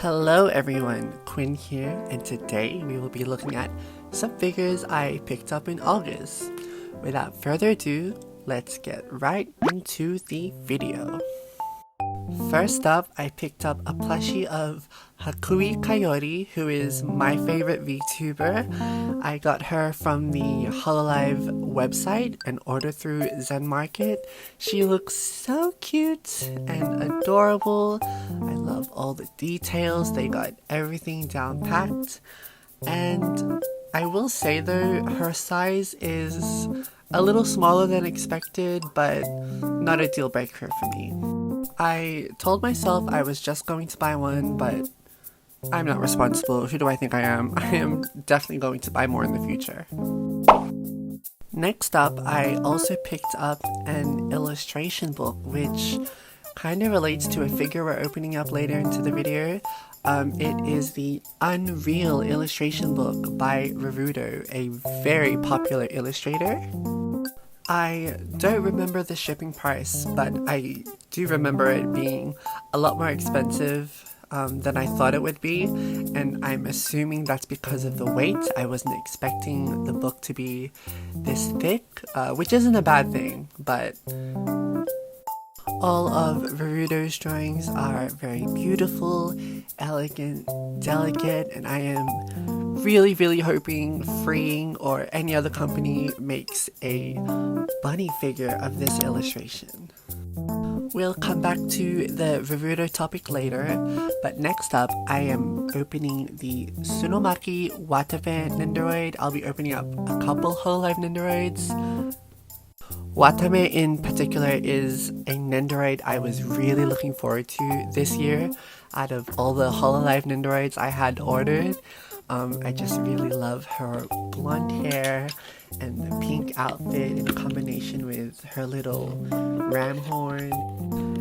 Hello everyone, Quinn here, and today we will be looking at some figures I picked up in August. Without further ado, let's get right into the video. First up, I picked up a plushie of Yuri, who is my favorite VTuber. I got her from the hololive website and ordered through Zen Market. She looks so cute and adorable. I love all the details. They got everything down packed. And I will say though, her size is a little smaller than expected, but not a deal breaker for me. I told myself I was just going to buy one, but I'm not responsible. Who do I think I am? I am definitely going to buy more in the future. Next up, I also picked up an illustration book, which kind of relates to a figure we're opening up later into the video. It is the Unreal illustration book by Rurudo, a very popular illustrator. I don't remember the shipping price, but I do remember it being a lot more expensive than I thought it would be, and I'm assuming that's because of the weight. I wasn't expecting the book to be this thick, which isn't a bad thing, but all of Rurudo's drawings are very beautiful, elegant, delicate, and I am really hoping Freeing or any other company makes a bunny figure of this illustration. We'll come back to the Rurudo topic later, but next up I am opening the Tsunomaki Watame nendoroid. I'll be opening up a couple hololive nendoroids. Watame in particular is a nendoroid I was really looking forward to this year. Out of all the hololive nendoroids I had ordered, I just really love her blonde hair and the pink outfit in combination with her little ram horn.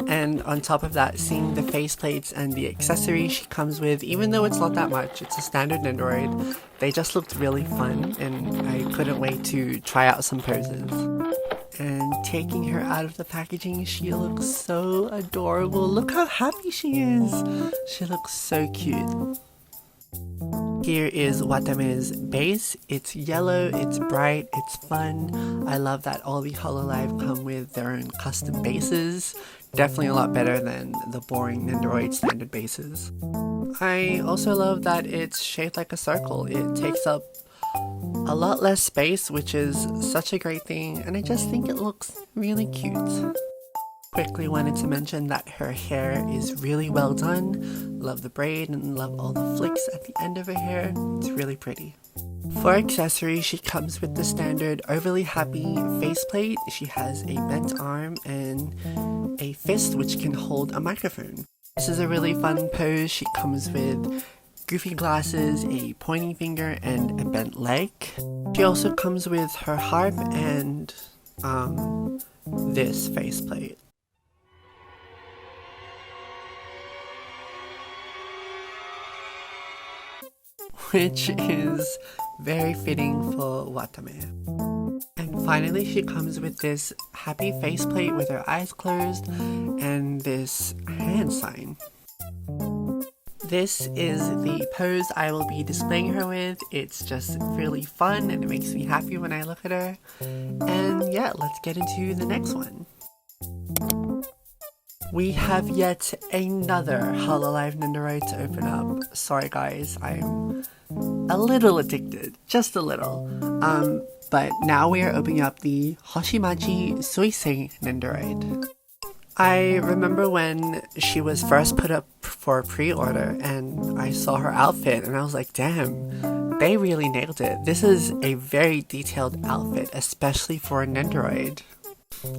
And on top of that, seeing the faceplates and the accessories she comes with, even though it's not that much, it's a standard nendoroid, they just looked really fun and I couldn't wait to try out some poses. And taking her out of the packaging, she looks so adorable. Look how happy she is. She looks so cute. Here is Watame's base. It's yellow, it's bright, it's fun. I love that all the hololive come with their own custom bases. Definitely a lot better than the boring nendoroid standard bases. I also love that it's shaped like a circle. It takes up a lot less space, which is such a great thing, and I just think it looks really cute. Quickly wanted to mention that her hair is really well done. Love the braid and love all the flicks at the end of her hair. It's really pretty. For accessories, she comes with the standard overly happy faceplate. She has a bent arm and a fist which can hold a microphone. This is a really fun pose. She comes with goofy glasses, a pointy finger, and a bent leg. She also comes with her harp and this faceplate, which is very fitting for Watame. And finally, she comes with this happy faceplate with her eyes closed and this hand sign. This is the pose I will be displaying her with. It's just really fun and it makes me happy when I look at her. And yeah, let's get into the next one. We have yet another hololive nendoroid to open up. Sorry guys, I'm a little addicted, just a little. But now we are opening up the Hashimachi Suisei nendoroid. I remember when she was first put up for pre-order and I saw her outfit and I was like, damn, they really nailed it. This is a very detailed outfit, especially for a nendoroid.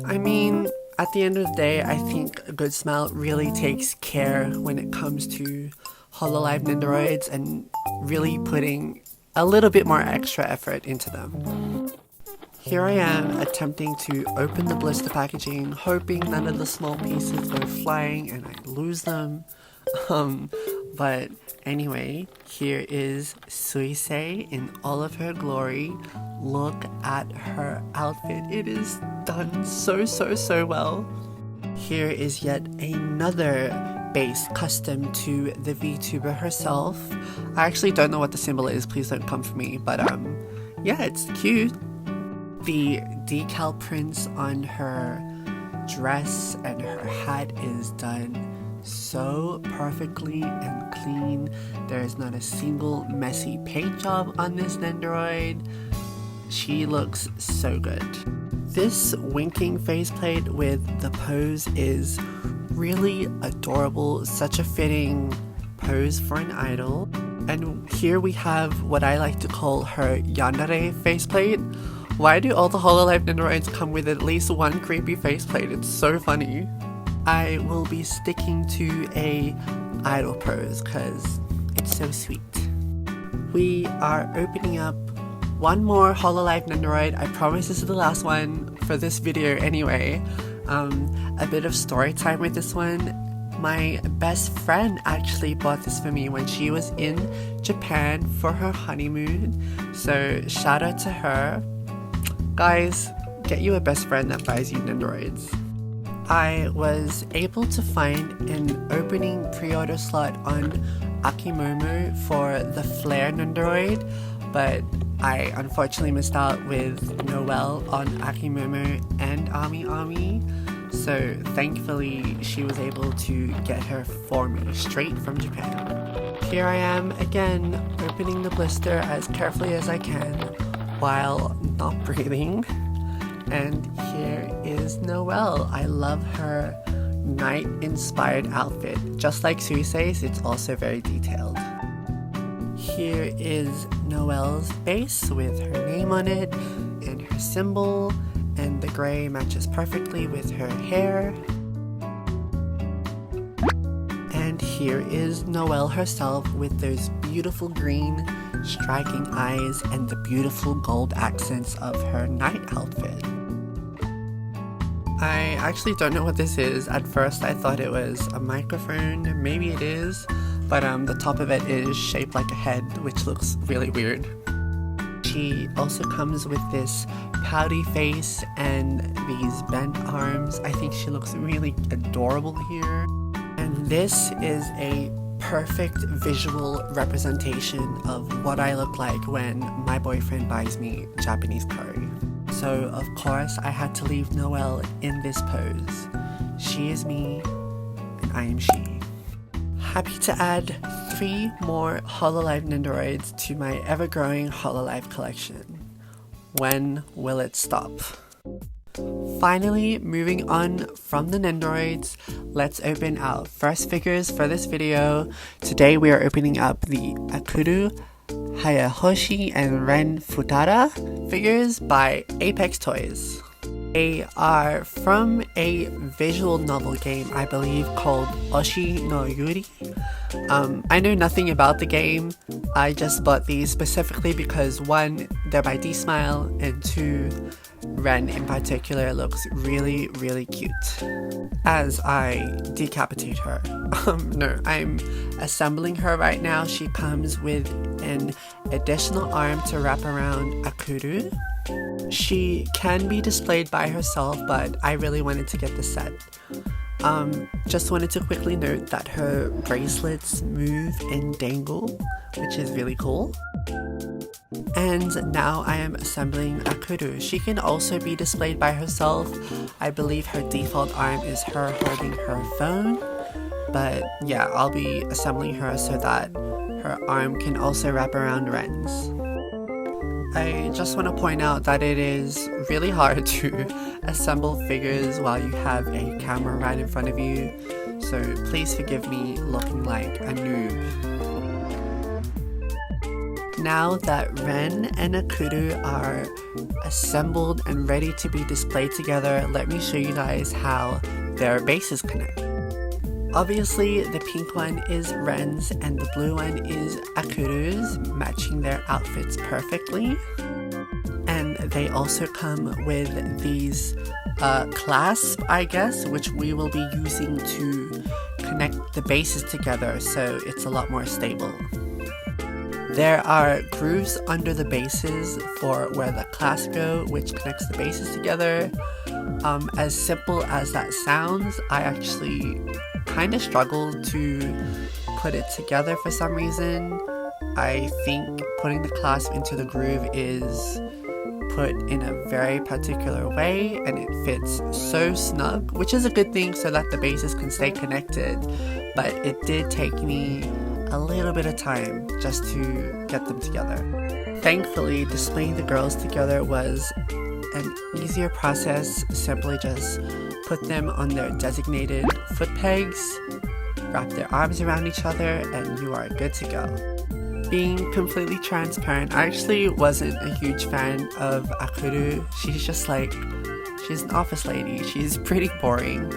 I mean, at the end of the day, I think Good Smile really takes care when it comes to hololive nendoroids and really putting a little bit more extra effort into them. Here I am attempting to open the blister packaging, hoping none of the small pieces go flying and I lose them. But anyway, here is Suisei in all of her glory. Look at her outfit. It is done so well. Here is yet another base custom to the VTuber herself. I actually don't know what the symbol is, please don't come for me, but yeah, it's cute. The decal prints on her dress and her hat is done so perfectly and clean. There is not a single messy paint job on this nendoroid. She looks so good. This winking faceplate with the pose is really adorable, such a fitting pose for an idol. And here we have what I like to call her yandere faceplate. Why do all the hololive nendoroids come with at least one creepy faceplate? It's so funny. I will be sticking to a idol pose because it's so sweet. We are opening up one more hololive nendoroid. I promise this is the last one for this video anyway. A bit of story time with this one. My best friend actually bought this for me when she was in Japan for her honeymoon. So shout out to her. Guys, get you a best friend that buys you nendoroids. I was able to find an opening pre-order slot on Akimomo for the Flare nendoroid, but I unfortunately missed out with Noel on Akimomo and Ami Ami. So thankfully she was able to get her for me straight from Japan. Here I am again, opening the blister as carefully as I can while not breathing. And here is Noel. I love her night-inspired outfit. Just like Suisei's, it's also very detailed. Here is Noel's base with her name on it and her symbol, and the gray matches perfectly with her hair. And here is Noel herself with those beautiful green striking eyes and the beautiful gold accents of her night outfit. I actually don't know what this is. At first I thought it was a microphone, maybe it is, but the top of it is shaped like a head, which looks really weird. She also comes with this pouty face and these bent arms. I think she looks really adorable here. And this is a perfect visual representation of what I look like when my boyfriend buys me Japanese curry. So of course I had to leave Noel in this pose. She is me and I am she. Happy to add 3 more hololive nendoroids to my ever-growing hololive collection. When will it stop? Finally, moving on from the nendoroids, let's open our first figures for this video. Today we are opening up the Akutu, Hayahoshi, and Ren Futara figures by Apex Toys. They are from a visual novel game, I believe, called Oshi no Yuri. I know nothing about the game. I just bought these specifically because 1, they're by D-Smile, and 2, Ren in particular looks really, really cute. As I decapitate her. No, I'm assembling her right now. She comes with an additional arm to wrap around Akutu. She can be displayed by herself, but I really wanted to get the set. Just wanted to quickly note that her bracelets move and dangle, which is really cool. And now I am assembling Akutu. She can also be displayed by herself. I believe her default arm is her holding her phone. But yeah, I'll be assembling her so that her arm can also wrap around Ren's. I just want to point out that it is really hard to assemble figures while you have a camera right in front of you, so please forgive me looking like a noob. Now that Ren and Akutu are assembled and ready to be displayed together, let me show you guys how their bases connect. Obviously, the pink one is Ren's and the blue one is Akutu's, matching their outfits perfectly. And they also come with these clasps, I guess, which we will be using to connect the bases together so it's a lot more stable. There are grooves under the bases for where the clasps go, which connects the bases together. As simple as that sounds, I actually kind of struggled to put it together for some reason. I think putting the clasp into the groove is put in a very particular way, and it fits so snug, which is a good thing so that the bases can stay connected, but it did take me a little bit of time just to get them together. Thankfully, displaying the girls together was an easier process. Simply just put them on their designated foot pegs, wrap their arms around each other, and you are good to go. Being completely transparent, I actually wasn't a huge fan of Akutu. She's an office lady. She's pretty boring.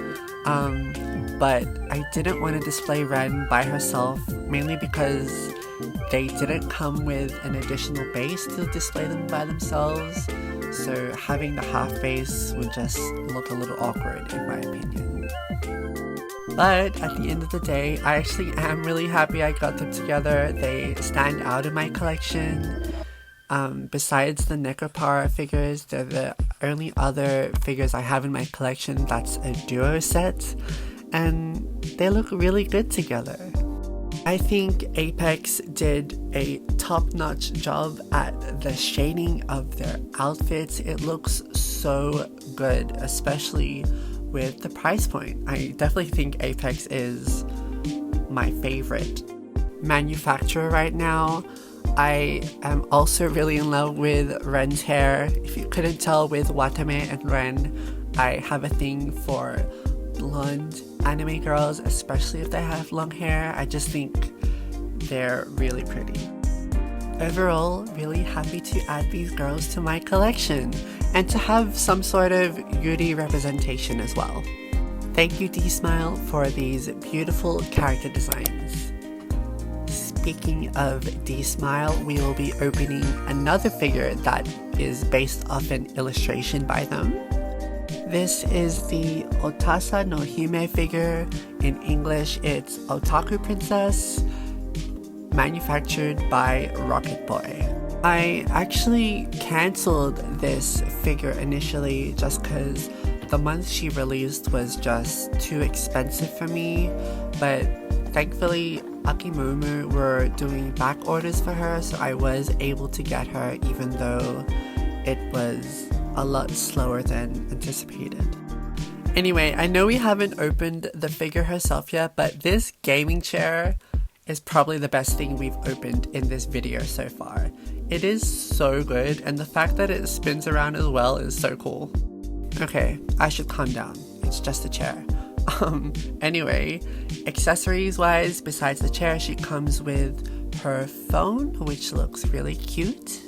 But I didn't want to display Ren by herself, mainly because they didn't come with an additional base to display them by themselves. So having the half base would just look a little awkward in my opinion. But at the end of the day, I actually am really happy I got them together. They stand out in my collection. Besides the Necropara figures, they're the only other figures I have in my collection that's a duo set, and they look really good together. I think Apex did a top-notch job at the shading of their outfits. It looks so good, especially with the price point. I definitely think Apex is my favorite manufacturer right now. I am also really in love with Ren's hair. If you couldn't tell with Watame and Ren, I have a thing for blonde anime girls, especially if they have long hair. I just think they're really pretty. Overall, really happy to add these girls to my collection and to have some sort of yuri representation as well. Thank you D-Smile for these beautiful character designs. Speaking of D-Smile, we will be opening another figure that is based off an illustration by them. This is the Otasa no Hime figure. In English, it's Otaku Princess, manufactured by Rocket Boy. I actually cancelled this figure initially just because the month she released was just too expensive for me, but thankfully Akimomu were doing back orders for her, so I was able to get her even though it was a lot slower than anticipated. Anyway, I know we haven't opened the figure herself yet, but this gaming chair is probably the best thing we've opened in this video so far. It is so good, and the fact that it spins around as well is so cool. Okay, I should calm down. It's just a chair. Anyway, accessories wise, besides the chair, she comes with her phone, which looks really cute.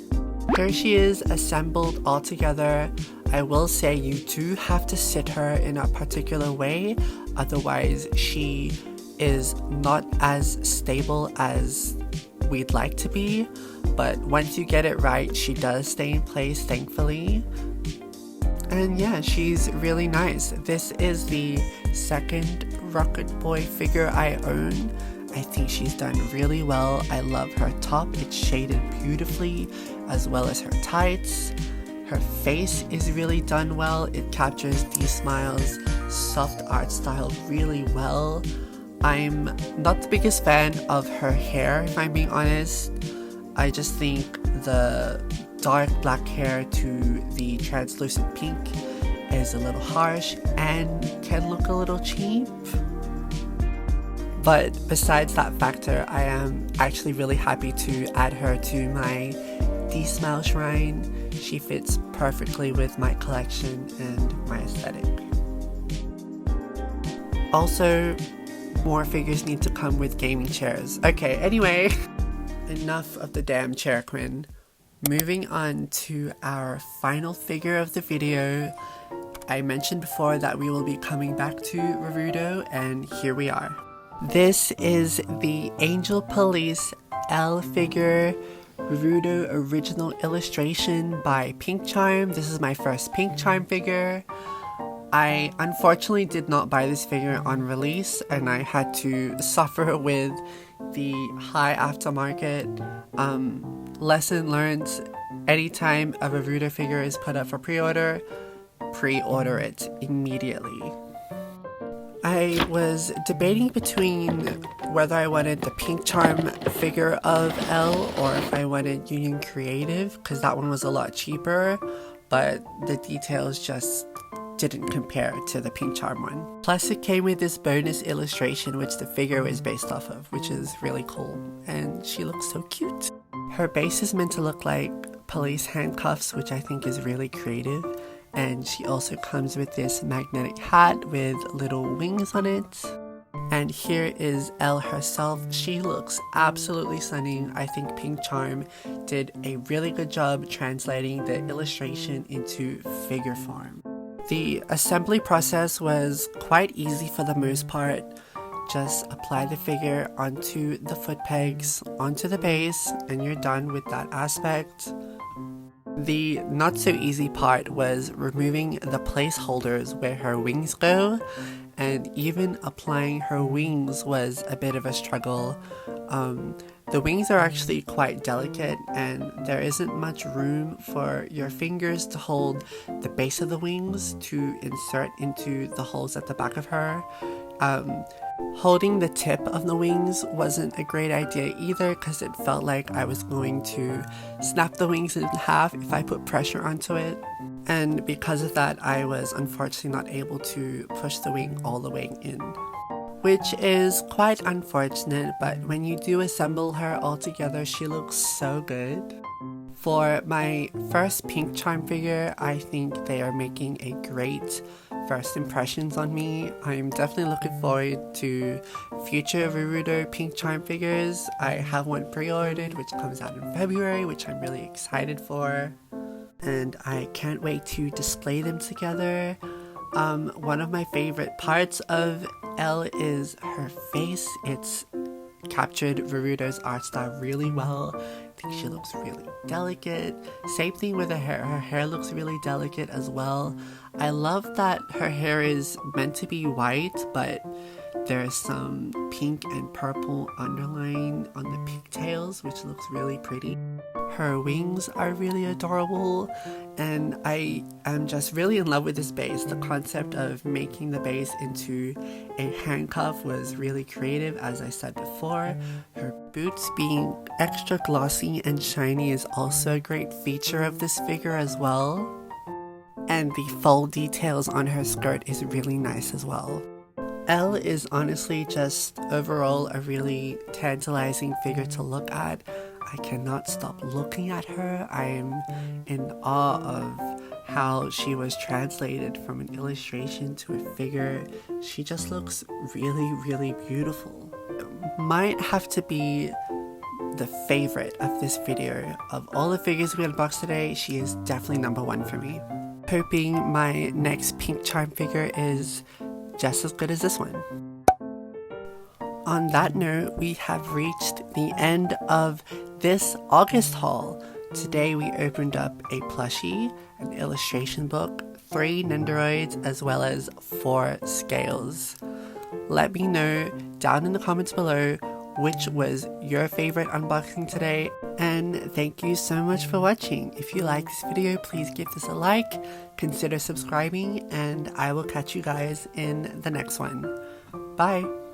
Here she is assembled all together. I will say you do have to sit her in a particular way, otherwise she is not as stable as we'd like to be, but once you get it right, she does stay in place, thankfully. And yeah, she's really nice. This is the second Rocket Boy figure I own. I think she's done really well. I love her top. It's shaded beautifully, as well as her tights. Her face is really done well. It captures D-Smile's soft art style really well. I'm not the biggest fan of her hair, if I'm being honest. I just think the dark black hair to the translucent pink is a little harsh and can look a little cheap. But besides that factor, I am actually really happy to add her to my D-Smile shrine. She fits perfectly with my collection and my aesthetic. Also, more figures need to come with gaming chairs. Okay, anyway, enough of the damn chair, Quinn. Moving on to our final figure of the video. I mentioned before that we will be coming back to Rurudo, and here we are. This is the Angel Police L figure, Rurudo original illustration by Pink Charm. This is my first Pink Charm figure. I unfortunately did not buy this figure on release, and I had to suffer with the high aftermarket. Lesson learned: anytime a Rurudo figure is put up for pre-order it immediately. I was debating between whether I wanted the pink charm figure of Elle or if I wanted Union Creative, because that one was a lot cheaper, but the details just didn't compare to the pink charm one. Plus it came with this bonus illustration which the figure was based off of, which is really cool, and she looks so cute. Her base is meant to look like police handcuffs, which I think is really creative, and she also comes with this magnetic hat with little wings on it. And here is Elle herself. She looks absolutely stunning. I think Pink Charm did a really good job translating the illustration into figure form. The assembly process was quite easy for the most part. Just apply the figure onto the foot pegs, onto the base, and you're done with that aspect. The not so easy part was removing the placeholders where her wings go, and even applying her wings was a bit of a struggle. The wings are actually quite delicate and there isn't much room for your fingers to hold the base of the wings to insert into the holes at the back of her. Holding the tip of the wings wasn't a great idea either, because it felt like I was going to snap the wings in half if I put pressure onto it. And because of that, I was unfortunately not able to push the wing all the way in, which is quite unfortunate, but when you do assemble her all together, she looks so good. For my first Pink Charm figure, I think they are making a great first impressions on me. I'm definitely looking forward to future Rurudo Pink Charm figures. I have one pre-ordered which comes out in February, which I'm really excited for, and I can't wait to display them together. One of my favorite parts of Elle is her face. It's captured Rurudo's art style really well. I think she looks really delicate. Same thing with her hair. Her hair looks really delicate as well. I love that her hair is meant to be white, but there's some pink and purple underline on the pigtails, which looks really pretty. Her wings are really adorable, and I am just really in love with this base. The concept of making the base into a handcuff was really creative, as I said before. Her boots being extra glossy and shiny is also a great feature of this figure as well. And the fold details on her skirt is really nice as well. Elle is honestly just overall a really tantalizing figure to look at. I cannot stop looking at her. I am in awe of how she was translated from an illustration to a figure. She just looks really, really beautiful. Might have to be the favorite of this video. Of all the figures we unboxed today, she is definitely number one for me. Hoping my next Pink Charm figure is just as good as this one. On that note, we have reached the end of this August haul. Today we opened up a plushie, an illustration book, 3 nendoroids, as well as 4 scales. Let me know down in the comments below which was your favorite unboxing today, and thank you so much for watching. If you like this video, please give this a like, consider subscribing, and I will catch you guys in the next one. Bye!